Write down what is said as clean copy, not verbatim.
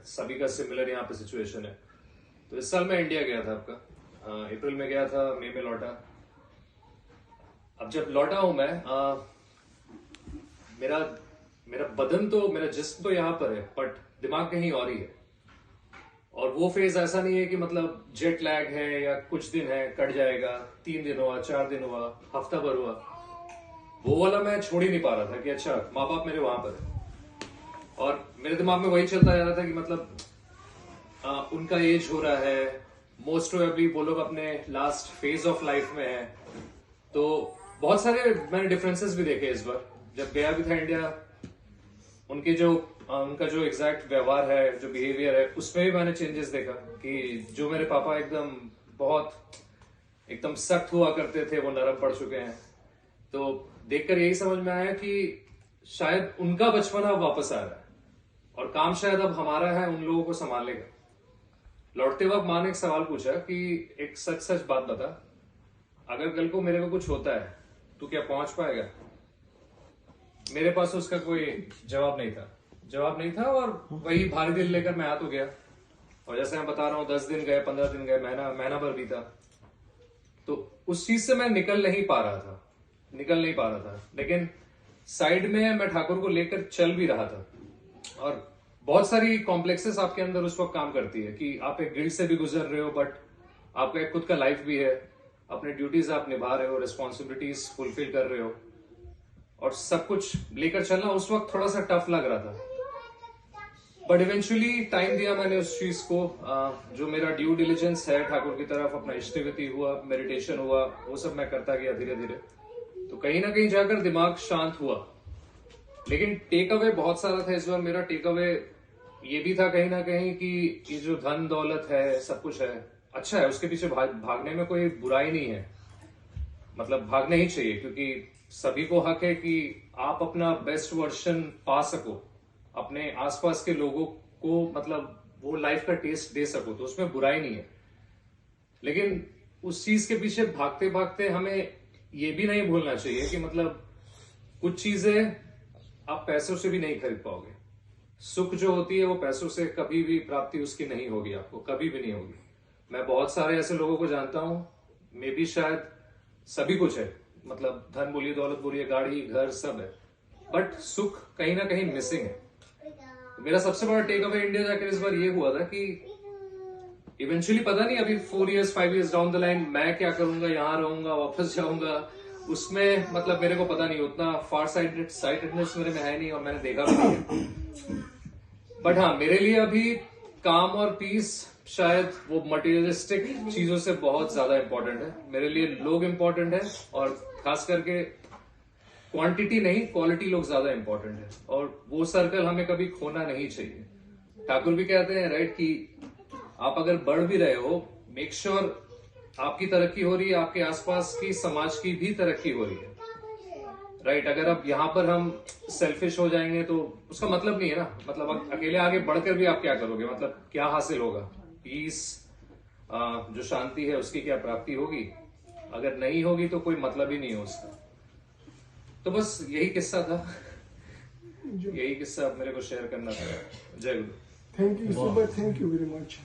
सभी का सिमिलर यहाँ पे सिचुएशन है। तो इस साल मैं इंडिया गया था आपका, अप्रैल में गया था, मई में लौटा। अब जब लौटा हूं मैं, मेरा मेरा बदन तो, मेरा जिस्म तो यहाँ पर है, बट दिमाग कहीं और ही है। और वो फेज ऐसा नहीं है कि मतलब जेट लैग है या कुछ दिन है, कट जाएगा, 3 दिन हुआ, 4 दिन हुआ, हफ्ता भर हुआ, वो वाला मैं छोड़ ही नहीं पा रहा था कि अच्छा माँ बाप मेरे वहां पर है। और मेरे दिमाग में वही चलता जा रहा था कि मतलब उनका एज हो रहा है, मोस्ट प्रोबेबली वो लोग अपने लास्ट फेज ऑफ लाइफ में है। तो बहुत सारे मैंने डिफरेंसेस भी देखे इस बार जब गया भी था इंडिया। उनका जो एग्जैक्ट व्यवहार है, जो बिहेवियर है, उसमें भी मैंने चेंजेस देखा कि जो मेरे पापा एकदम सख्त हुआ करते थे, वो नरम पड़ चुके हैं। तो देखकर यही समझ में आया कि शायद उनका बचपन अब वापस आ रहा है और काम शायद अब हमारा है उन लोगों को संभालने का। लौटते वक्त माँ ने एक सवाल पूछा कि एक सच सच बात बता, अगर कल को मेरे को कुछ होता है तो क्या पहुंच पाएगा? मेरे पास उसका कोई जवाब नहीं था और वही भारी दिल लेकर मैं आ तो गया। और जैसे मैं बता रहा हूँ, 10 दिन गए, 15 दिन गए, महीना भर बीता। तो उस चीज से मैं निकल नहीं पा रहा था। लेकिन साइड में मैं ठाकुर को लेकर चल भी रहा था। और बहुत सारी कॉम्प्लेक्सेस आपके अंदर उस वक्त काम करती है कि आप एक गिल्ट से भी गुजर रहे हो, बट आपका एक खुद का लाइफ भी है, अपने ड्यूटीज आप निभा रहे हो, रिस्पॉन्सिबिलिटीज फुलफिल कर रहे हो, और सब कुछ लेकर चलना उस वक्त थोड़ा सा टफ लग रहा था। बट इवेंचुअली टाइम दिया मैंने उस चीज को, जो मेरा ड्यू डिलिजेंस है ठाकुर की तरफ, अपना इष्टविति हुआ, मेडिटेशन हुआ, वो सब मैं करता गया धीरे धीरे। तो कहीं ना कहीं जाकर दिमाग शांत हुआ। लेकिन टेक अवे बहुत सारा था इस बार। मेरा टेक अवे ये भी था कहीं ना कहीं कि ये जो धन दौलत है, सब कुछ है, अच्छा है, उसके पीछे भागने में कोई बुराई नहीं है। मतलब भागना ही चाहिए, क्योंकि सभी को हक है कि आप अपना बेस्ट वर्जन पा सको, अपने आसपास के लोगों को मतलब वो लाइफ का टेस्ट दे सको, तो उसमें बुराई नहीं है। लेकिन उस चीज के पीछे भागते भागते हमें ये भी नहीं भूलना चाहिए कि मतलब कुछ चीजें आप पैसों से भी नहीं खरीद पाओगे। सुख जो होती है वो पैसों से कभी भी प्राप्ति उसकी नहीं होगी, आपको कभी भी नहीं होगी। मैं बहुत सारे ऐसे लोगों को जानता हूं, मे बी शायद सभी कुछ है, मतलब धन बोलिए, दौलत बोलिए, गाड़ी, घर, सब है, बट सुख कहीं ना कहीं मिसिंग है। मेरा सबसे बड़ा टेक अवे इंडिया जाकर इस बार ये हुआ था कि इवेंचुअली पता नहीं अभी 4 years 5 years down the line मैं क्या करूंगा, यहाँ रहूंगा, वापस जाऊंगा, उसमें मतलब मेरे को पता नहीं, उतना फार साइटेडनेस मेरे में है नहीं और मैंने देखा भी नहीं है। बट हाँ, मेरे लिए अभी काम और पीस शायद वो मटेरियलिस्टिक चीजों से बहुत ज्यादा इंपॉर्टेंट है। मेरे लिए लोग इंपॉर्टेंट है, और खास करके क्वांटिटी नहीं, क्वालिटी लोग ज्यादा इंपॉर्टेंट है। और वो सर्कल हमें कभी खोना नहीं चाहिए। ठाकुर भी कहते हैं राइट कि आप अगर बढ़ भी रहे हो, मेक श्योर आपकी तरक्की हो रही है, आपके आसपास की समाज की भी तरक्की हो रही है, राइट। अगर अब यहाँ पर हम सेल्फिश हो जाएंगे तो उसका मतलब नहीं है ना। मतलब अकेले आगे बढ़कर भी आप क्या करोगे, मतलब क्या हासिल होगा? पीस, जो शांति है, उसकी क्या प्राप्ति होगी? अगर नहीं होगी तो कोई मतलब ही नहीं है उसका। तो बस यही किस्सा था, यही किस्सा मेरे को शेयर करना था। जय गुरु। Thank you super, thank you very much.